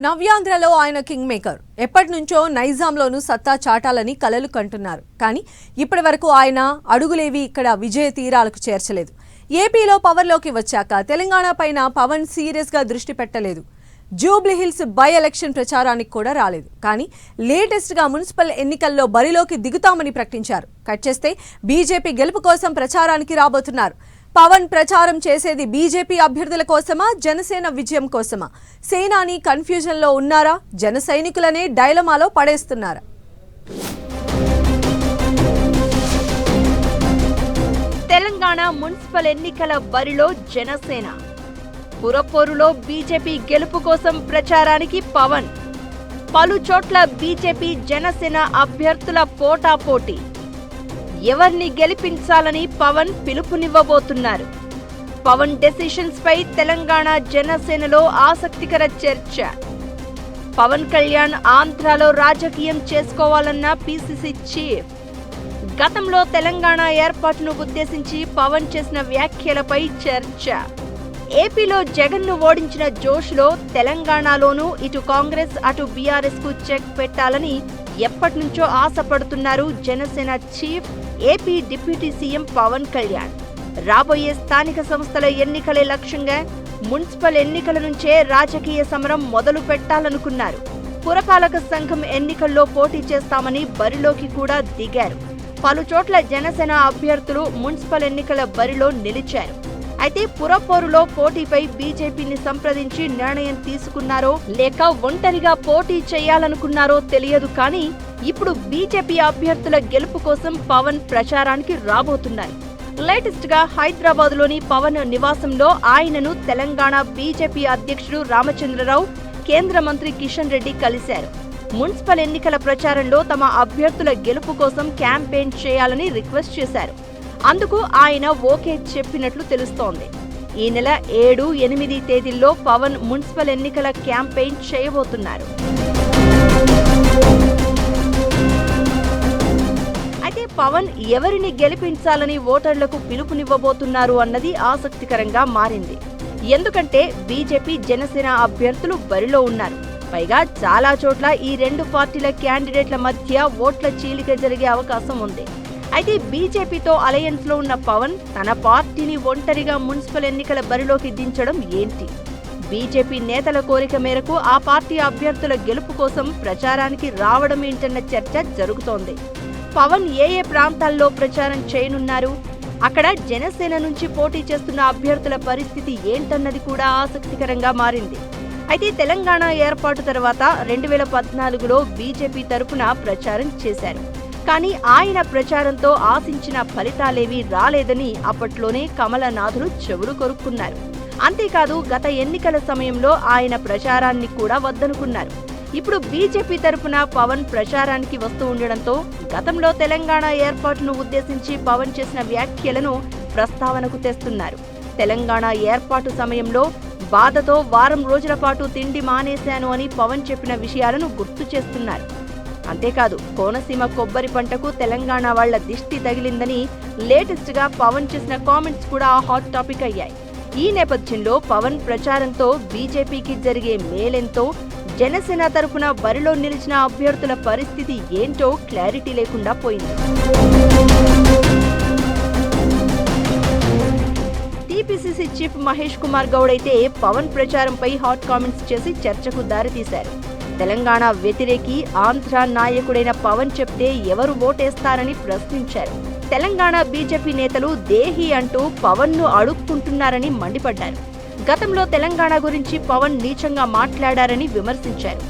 నవ్యాంధ్రలో ఆయన king maker ఎప్పటి నుంచో నైజాంలోనూ సత్తా చాటాలని కలలు కంటున్నారు. కానీ ఇప్పటి వరకు ఆయన అడుగులేవి ఇక్కడ విజయ తీరాలకు చేర్చలేదు. ఏపీలో పవర్లోకి వచ్చాక తెలంగాణ పైన పవన్ సీరియస్ గా దృష్టి పెట్టలేదు. జూబ్లీహిల్స్ బై ఎలక్షన్ ప్రచారానికి కూడా రాలేదు. కానీ లేటెస్ట్ గా మున్సిపల్ ఎన్నికల్లో బరిలోకి దిగుతామని ప్రకటించారు. కట్ చేస్తే బీజేపీ గెలుపు కోసం ప్రచారానికి రాబోతున్నారు. పవన్ ప్రచారం చేసేది బీజేపీ అభ్యర్థుల కోసమా, జనసేన విజయం కోసమా? సేనాని కన్ఫ్యూజన్ లో ఉన్నారా? జన సైనికులనే డైలమాలో పడేస్తున్నారా? తెలంగాణ మున్సిపల్ ఎన్నికల బరిలో జనసేన, పురపోరులో బీజేపీ గెలుపు కోసం ప్రచారానికి పవన్, పలు చోట్ల బీజేపీ జనసేన అభ్యర్థుల పోటాపోటీ. ఎవరిని గెలిపించాలని పవన్ పిలుపునివ్వబోతున్నారు? పవన్ డెసిషన్స్ పై తెలంగాణ జనసేనలో ఆసక్తికర చర్చ. పవన్ కళ్యాణ్ ఆంధ్రాలో రాజకీయం చేసుకోవాలన్న పీసీసీ చీఫ్. గతంలో తెలంగాణ ఏర్పాటును ఉద్దేశించి పవన్ చేసిన వ్యాఖ్యలపై చర్చ. ఏపీలో జగన్ను ఓడించిన జోష్లో తెలంగాణలోనూ ఇటు కాంగ్రెస్ అటు బీఆర్ఎస్ కు చెక్ పెట్టాలని ఎప్పటినుంచో ఆశపడుతున్నారు Janasena chief, AP deputy CM Pawan Kalyan. రాబోయే స్థానిక సంస్థల ఎన్నికలే లక్ష్యంగా మున్సిపల్ ఎన్నికల నుంచే రాజకీయ సమరం మొదలు పెట్టాలనుకున్నారు. పురపాలక సంఘం ఎన్నికల్లో పోటీ చేస్తామని బరిలోకి కూడా దిగారు. పలు చోట్ల జనసేన అభ్యర్థులు మున్సిపల్ ఎన్నికల బరిలో నిలిచారు. అయితే పురపోరులో పోటీపై బీజేపీని సంప్రదించి నిర్ణయం తీసుకున్నారో లేక ఒంటరిగా పోటీ చేయాలనుకున్నారో తెలియదు. కానీ ఇప్పుడు బీజేపీ అభ్యర్థుల గెలుపు కోసం పవన్ ప్రచారానికి రాబోతున్నారు. లేటెస్ట్ గా హైదరాబాద్ లోని పవన్ నివాసంలో ఆయనను తెలంగాణ బీజేపీ అధ్యక్షుడు రామచంద్రరావు, కేంద్ర మంత్రి కిషన్ రెడ్డి కలిశారు. మున్సిపల్ ఎన్నికల ప్రచారంలో తమ అభ్యర్థుల గెలుపు కోసం క్యాంపెయిన్ చేయాలని రిక్వెస్ట్ చేశారు. అందుకు ఆయన ఓకే చెప్పినట్లు తెలుస్తోంది. ఈ నెల 7, 8 తేదీల్లో పవన్ మున్సిపల్ ఎన్నికల క్యాంపెయిన్ చేయబోతున్నారు. అయితే పవన్ ఎవరిని గెలిపించాలని ఓటర్లకు పిలుపునివ్వబోతున్నారు అన్నది ఆసక్తికరంగా మారింది. ఎందుకంటే బీజేపీ జనసేన అభ్యర్థులు బరిలో ఉన్నారు. పైగా చాలా చోట్ల ఈ రెండు పార్టీల క్యాండిడేట్ల మధ్య ఓట్ల చీలిక జరిగే అవకాశం ఉంది. అయితే బీజేపీతో అలయన్స్ లో ఉన్న పవన్ తన పార్టీని ఒంటరిగా మున్సిపల్ ఎన్నికల బరిలోకి దించడం ఏంటి? బీజేపీ నేతల కోరిక మేరకు ఆ పార్టీ అభ్యర్థుల గెలుపు కోసం ప్రచారానికి రావడం ఏంటన్న చర్చ జరుగుతోంది. పవన్ ఏ ప్రాంతాల్లో ప్రచారం చేయనున్నారు? అక్కడ జనసేన నుంచి పోటీ చేస్తున్న అభ్యర్థుల పరిస్థితి ఏంటన్నది కూడా ఆసక్తికరంగా మారింది. అయితే తెలంగాణ ఏర్పాటు తర్వాత 2014లో బీజేపీ తరపున ప్రచారం చేశారు. కానీ ఆయన ప్రచారంతో ఆశించిన ఫలితాలేవీ రాలేదని అప్పట్లోనే కమలనాథులు చెవులు కొరుక్కున్నారు. అంతేకాదు గత ఎన్నికల సమయంలో ఆయన ప్రచారాన్ని కూడా వద్దనుకున్నారు. ఇప్పుడు బీజేపీ తరపున పవన్ ప్రచారానికి వస్తూ ఉండడంతో గతంలో తెలంగాణ ఏర్పాటును ఉద్దేశించి పవన్ చేసిన వ్యాఖ్యలను ప్రస్తావనకు తెస్తున్నారు. తెలంగాణ ఏర్పాటు సమయంలో బాధతో వారం రోజుల పాటు తిండి మానేశాను అని పవన్ చెప్పిన విషయాలను గుర్తు చేస్తున్నారు. అంతేకాదు కోనసీమ కొబ్బరి పంటకు తెలంగాణ వాళ్ల దిష్టి తగిలిందని లేటెస్ట్ గా పవన్ చేసిన కామెంట్స్ కూడా హాట్ టాపిక్ అయ్యాయి. ఈ నేపథ్యంలో పవన్ ప్రచారంతో బీజేపీకి జరిగే మేలెంతో, జనసేన తరపున బరిలో నిలిచిన అభ్యర్థుల పరిస్థితి ఏంటో క్లారిటీ లేకుండా పోయింది. టీపీసీసీ చీఫ్ మహేష్ కుమార్ గౌడ్ అయితే పవన్ ప్రచారంపై హాట్ కామెంట్స్ చేసి చర్చకు దారితీశారు. తెలంగాణ వ్యతిరేకి ఆంధ్ర నాయకుడైన పవన్ చెప్తే ఎవరు ఓటేస్తారని ప్రశ్నించారు. తెలంగాణ బీజేపీ నేతలు దేహి అంటూ పవన్ ను అడుక్కుంటున్నారని మండిపడ్డారు. గతంలో తెలంగాణ గురించి పవన్ నీచంగా మాట్లాడారని విమర్శించారు.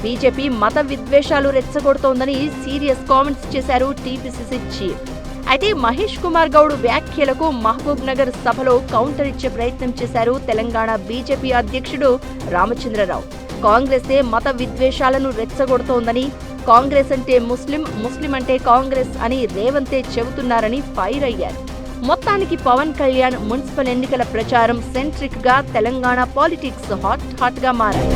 బీజేపీ మత విద్వేషాలు రెచ్చగొడుతోందని సీరియస్ కామెంట్స్ చేశారు టీపీసీసీ చీఫ్. అయితే మహేష్ కుమార్ గౌడ్ వ్యాఖ్యలకు మహబూబ్ నగర్ సభలో కౌంటర్ ఇచ్చే ప్రయత్నం చేశారు తెలంగాణ బీజేపీ అధ్యక్షుడు రామచంద్రరావు. కాంగ్రెసే మత విద్వేషాలను రెచ్చగొడుతోందని, కాంగ్రెస్ అంటే ముస్లిం, ముస్లిం అంటే కాంగ్రెస్ అని రేవంతే చెబుతున్నారని ఫైర్ అయ్యారు. మొత్తానికి పవన్ కళ్యాణ్ మున్సిపల్ ఎన్నికల ప్రచారం సెంట్రిక్ గా తెలంగాణ పాలిటిక్స్ హాట్ గా మారాయి.